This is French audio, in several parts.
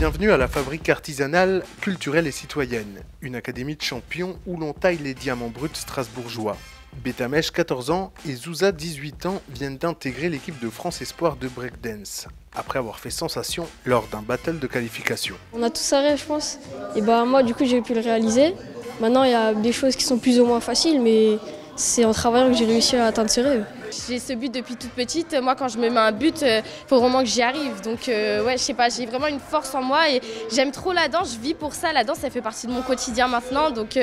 Bienvenue à la fabrique artisanale, culturelle et citoyenne, une académie de champions où l'on taille les diamants bruts strasbourgeois. Bétamèche, 14 ans, et Zouza, 18 ans, viennent d'intégrer l'équipe de France Espoir de breakdance, après avoir fait sensation lors d'un battle de qualification. On a tous un rêve, je pense. Et moi, du coup, j'ai pu le réaliser. Maintenant, il y a des choses qui sont plus ou moins faciles, mais c'est en travaillant que j'ai réussi à atteindre ce rêve. J'ai ce but depuis toute petite. Moi, quand je me mets un but, il faut vraiment que j'y arrive. Donc, ouais, je sais pas, j'ai vraiment une force en moi et j'aime trop la danse. Je vis pour ça. La danse, ça fait partie de mon quotidien maintenant. Donc,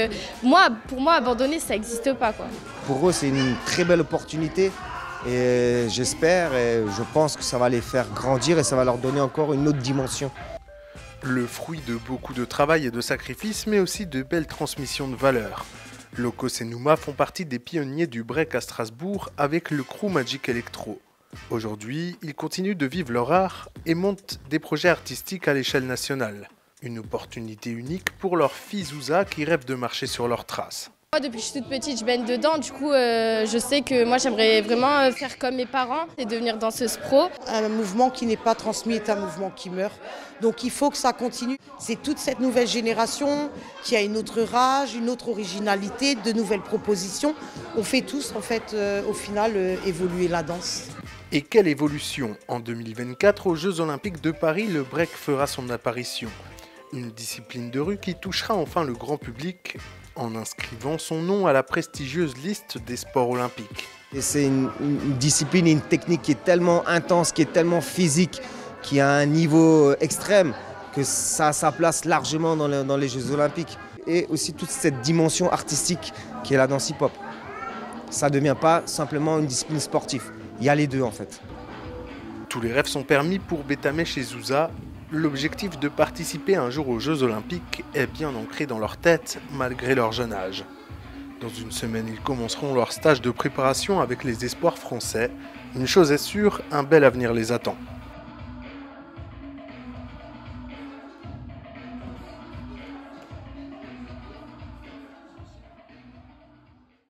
pour moi, abandonner, ça n'existe pas, quoi. Pour eux, c'est une très belle opportunité et j'espère et je pense que ça va les faire grandir et ça va leur donner encore une autre dimension. Le fruit de beaucoup de travail et de sacrifices, mais aussi de belles transmissions de valeurs. Lokos et Nouma font partie des pionniers du break à Strasbourg avec le crew Magic Electro. Aujourd'hui, ils continuent de vivre leur art et montent des projets artistiques à l'échelle nationale. Une opportunité unique pour leur fille Zouza qui rêve de marcher sur leurs traces. Moi, depuis que je suis toute petite, je baigne dedans. Du coup, je sais que moi, j'aimerais vraiment faire comme mes parents et devenir danseuse pro. Un mouvement qui n'est pas transmis est un mouvement qui meurt. Donc il faut que ça continue. C'est toute cette nouvelle génération qui a une autre rage, une autre originalité, de nouvelles propositions. On fait tous, en fait, au final, évoluer la danse. Et quelle évolution! En 2024, aux Jeux Olympiques de Paris, le break fera son apparition. Une discipline de rue qui touchera enfin le grand public en inscrivant son nom à la prestigieuse liste des sports olympiques. Et c'est une discipline et une technique qui est tellement intense, qui est tellement physique, qui a un niveau extrême, que ça a sa place largement dans les Jeux Olympiques. Et aussi toute cette dimension artistique qui est la danse hip-hop. Ça ne devient pas simplement une discipline sportive. Il y a les deux en fait. Tous les rêves sont permis pour Bétamèche et Zouza. L'objectif de participer un jour aux Jeux Olympiques est bien ancré dans leur tête, malgré leur jeune âge. Dans une semaine, ils commenceront leur stage de préparation avec les espoirs français. Une chose est sûre, un bel avenir les attend.